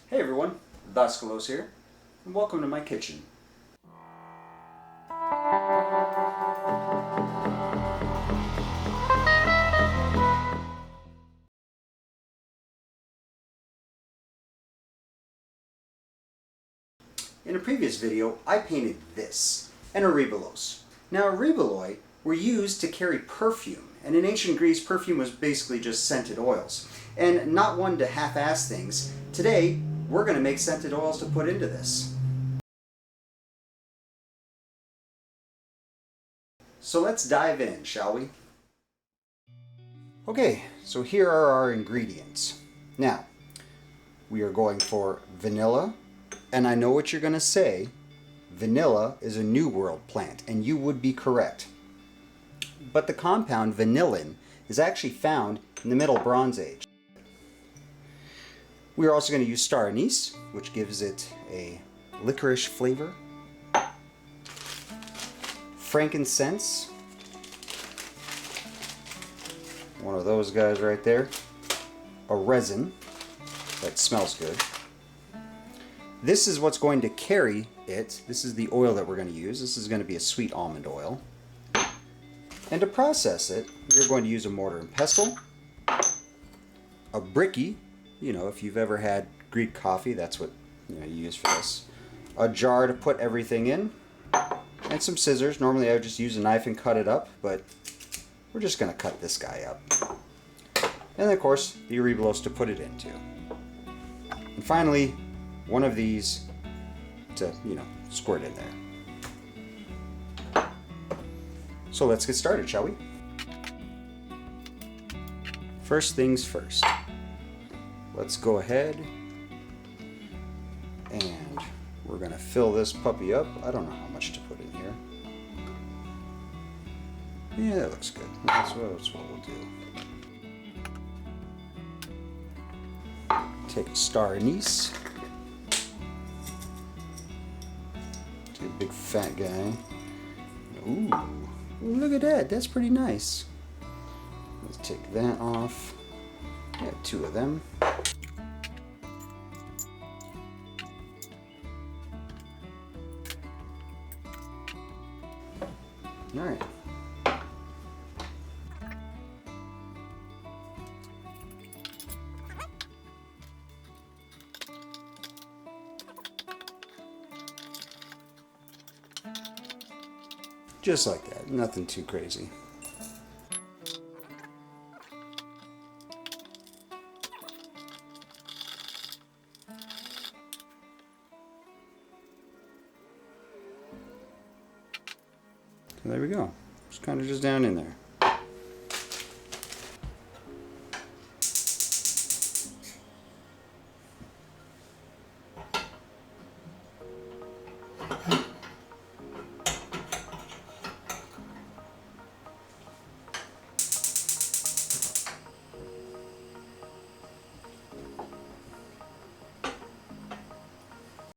Hey everyone, Aryballos here, and welcome to my kitchen. In a previous video, I painted this, an Aryballos. Now Aryballos were used to carry perfume, and in ancient Greece, perfume was basically just scented oils. And not one to half-ass things, today we're going to make scented oils to put into this. So let's dive in, shall we? Okay, so here are our ingredients. Now, we are going for vanilla, and I know what you're going to say. Vanilla is a New World plant, and you would be correct. But the compound vanillin is actually found in the Middle Bronze Age. We are also going to use star anise, which gives it a licorice flavor. Frankincense, one of those guys right there. A resin that smells good. This is what's going to carry it. This is the oil that we're going to use. This is going to be a sweet almond oil. And to process it, we're going to use a mortar and pestle, a bricky, if you've ever had Greek coffee, that's what you use for this, a jar to put everything in, and some scissors. Normally I would just use a knife and cut it up, but we're just going to cut this guy up. And then of course the Aryballos to put it into. And finally, one of these to, squirt in there. So let's get started, shall we? First things first. Let's go ahead and we're going to fill this puppy up. I don't know how much to put in here. Yeah, that looks good. That's what we'll do. Take a star anise. Take a big fat guy. Ooh, look at that. That's pretty nice. Let's take that off. I have two of them. All right. Just like that, nothing too crazy. So there we go. It's kind of just down in there.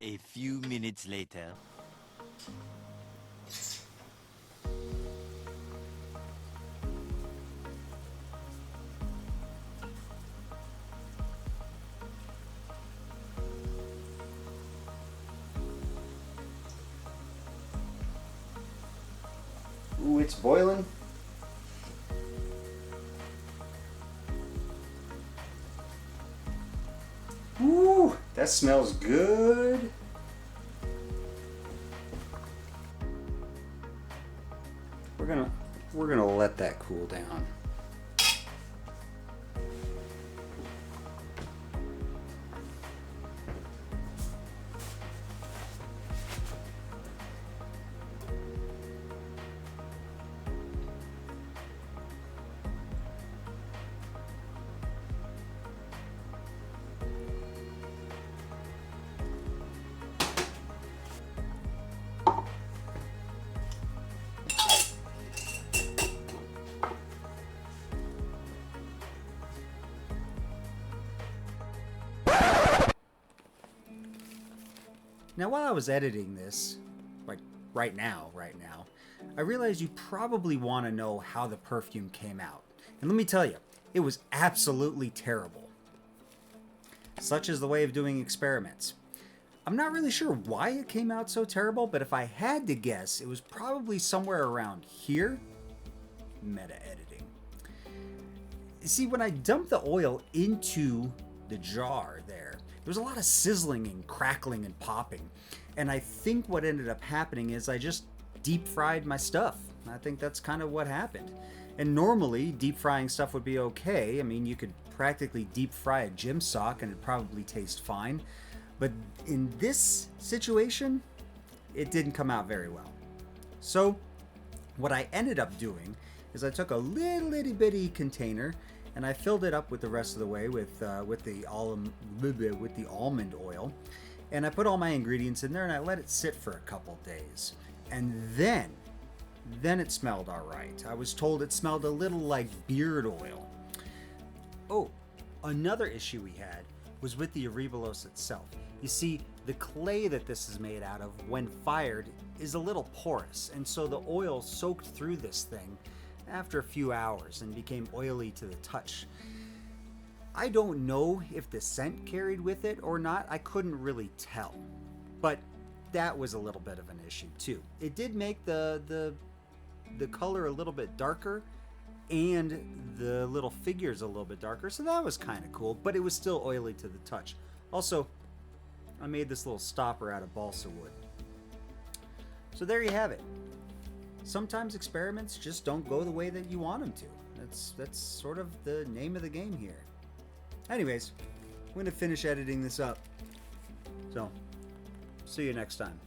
A few minutes later. Ooh, it's boiling. Ooh, that smells good. We're gonna let that cool down. Now while I was editing this, like right now, I realized you probably want to know how the perfume came out. And let me tell you, it was absolutely terrible. Such is the way of doing experiments. I'm not really sure why it came out so terrible, but if I had to guess, it was probably somewhere around here. Meta editing. See, when I dumped the oil into the jar there was a lot of sizzling and crackling and popping. And I think what ended up happening is I just deep fried my stuff. I think that's kind of what happened. And normally, deep frying stuff would be okay. I mean, you could practically deep fry a gym sock and it'd probably taste fine. But in this situation, it didn't come out very well. So what I ended up doing is I took a little itty bitty container and I filled it up with the rest of the way with the almond oil, and I put all my ingredients in there and I let it sit for a couple days, and then it smelled all right. I was told it smelled a little like beard oil. Oh, another issue we had was with the Aryballos itself. You see, the clay that this is made out of, when fired, is a little porous, and so the oil soaked through this thing after a few hours and became oily to the touch. I don't know if the scent carried with it or not. I couldn't really tell, but that was a little bit of an issue too. It did make the color a little bit darker and the little figures a little bit darker, so that was kind of cool, but it was still oily to the touch. Also, I made this little stopper out of balsa wood. So there you have it. Sometimes experiments just don't go the way that you want them to. That's sort of the name of the game here. Anyways, I'm going to finish editing this up. So, see you next time.